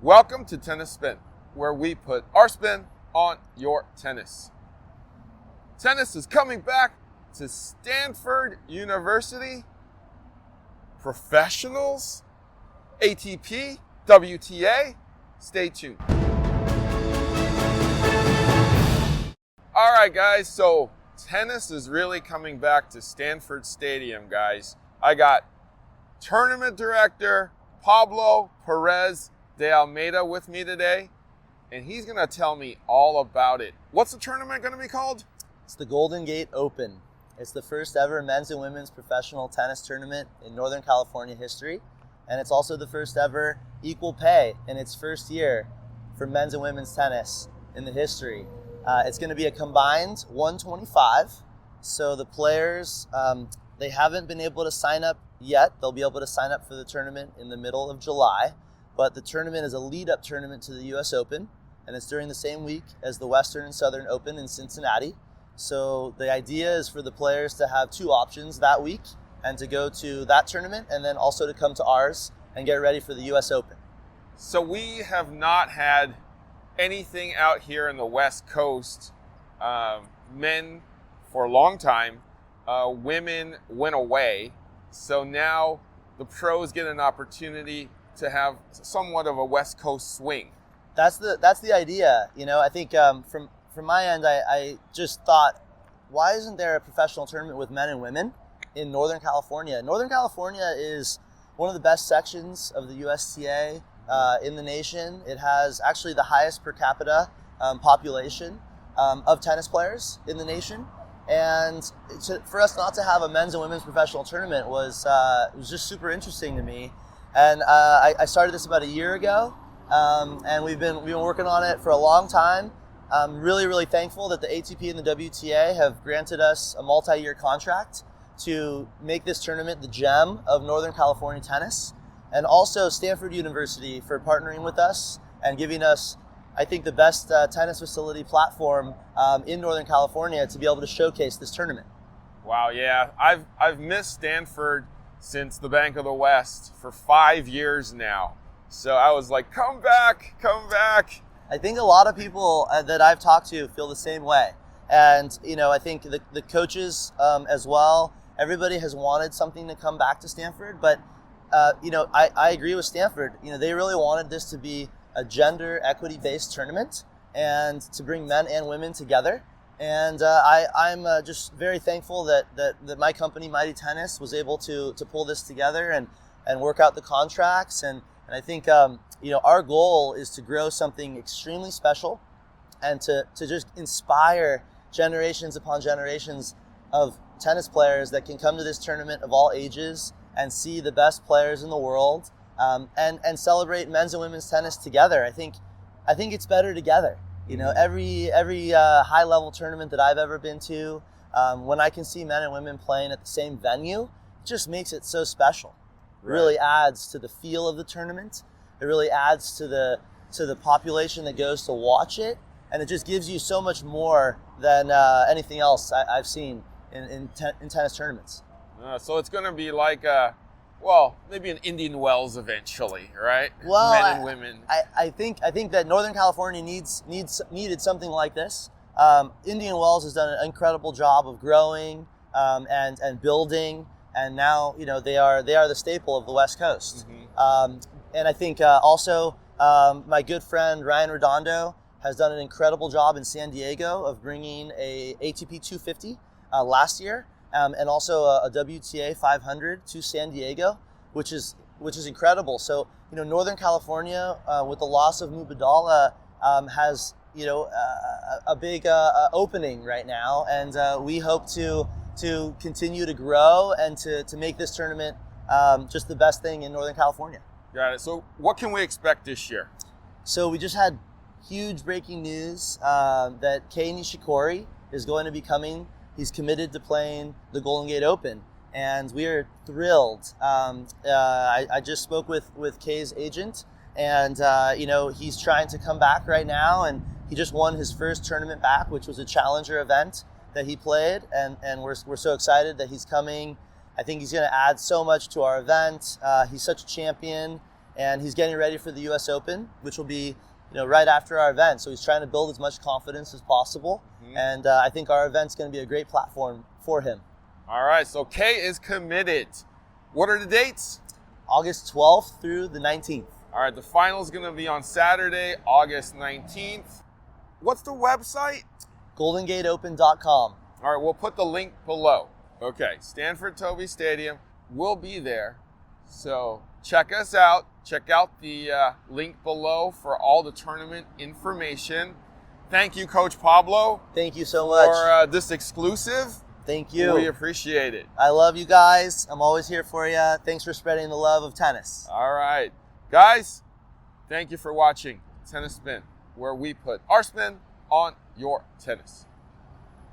Welcome to Tennis Spin, where we put our spin on your tennis. Tennis is coming back to Stanford University. Professionals, ATP, WTA, stay tuned. All right, guys, so tennis is really coming back to Stanford Stadium, guys. I got tournament director Pablo Pires de Almeida with me today, and he's going to tell me all about it. What's the tournament going to be called? It's the Golden Gate Open. It's the first ever men's and women's professional tennis tournament in Northern California history, and it's also the first ever equal pay in its first year for men's and women's tennis in the history. It's going to be a combined 125, so the players, they haven't been able to sign up yet. They'll be able to sign up for the tournament in the middle of July. But the tournament is a lead-up tournament to the U.S. Open, and it's during the same week as the Western and Southern Open in Cincinnati. So the idea is for the players to have two options that week and to go to that tournament and then also to come to ours and get ready for the U.S. Open. So we have not had anything out here in the West Coast, men for a long time. Women went away. So now the pros get an opportunity to have somewhat of a West Coast swing. That's the idea. You know, I think from my end, I just thought, why isn't there a professional tournament with men and women in Northern California? Northern California is one of the best sections of the USTA in the nation. It has actually the highest per capita population of tennis players in the nation. And for us not to have a men's and women's professional tournament was just super interesting to me. And I started this about a year ago, and we've been working on it for a long time. I'm really, really thankful that the ATP and the WTA have granted us a multi-year contract to make this tournament the gem of Northern California tennis, and also Stanford University for partnering with us and giving us, I think, the best tennis facility platform in Northern California to be able to showcase this tournament. Wow, yeah. I've missed Stanford since the Bank of the West for 5 years now. So I was like, come back. I think a lot of people that I've talked to feel the same way. And, you know, I think the coaches as well, everybody has wanted something to come back to Stanford. But, you know, I agree with Stanford. You know, they really wanted this to be a gender equity-based tournament and to bring men and women together. And I'm just very thankful that my company, Mighty Tennis, was able to pull this together and work out the contracts. And I think, you know, our goal is to grow something extremely special and to just inspire generations upon generations of tennis players that can come to this tournament of all ages and see the best players in the world and celebrate men's and women's tennis together. I think it's better together. You know, every high level tournament that I've ever been to, when I can see men and women playing at the same venue, it just makes it so special. It really adds to the feel of the tournament. It really adds to the population that goes to watch it, and it just gives you so much more than anything else I've seen in tennis tournaments. So it's going to be like maybe an Indian Wells eventually, right? Well, men and women. I think that Northern California needed something like this. Indian Wells has done an incredible job of growing and building, and now, you know, they are the staple of the West Coast. Mm-hmm. And I think also my good friend Ryan Redondo has done an incredible job in San Diego of bringing a ATP 250 last year. And also a WTA 500 to San Diego, which is incredible. So, you know, Northern California, with the loss of Mubadala, has, you know, a big opening right now, and we hope to continue to grow and to make this tournament just the best thing in Northern California. Got it. So, what can we expect this year? So we just had huge breaking news that Kei Nishikori is going to be coming. He's committed to playing the Golden Gate Open, and we are thrilled. I just spoke with Kei's agent, and you know, he's trying to come back right now, and he just won his first tournament back, which was a challenger event that he played, and we're so excited that he's coming. I think he's going to add so much to our event. He's such a champion, and he's getting ready for the U.S. Open, which will be right after our event. So he's trying to build as much confidence as possible, and I think our event's going to be a great platform for him. All right, so Kei is committed. What are the dates? August 12th through the 19th. All right, the final is going to be on Saturday, August 19th. What's the website? GoldenGateOpen.com. All right, we'll put the link below. Okay, Stanford Toby Stadium. We'll be there. So check us out. Check out the link below for all the tournament information. Thank you, Coach Pablo. Thank you so much. For this exclusive. Thank you. We appreciate it. I love you guys. I'm always here for you. Thanks for spreading the love of tennis. All right. Guys, thank you for watching Tennis Spin, where we put our spin on your tennis.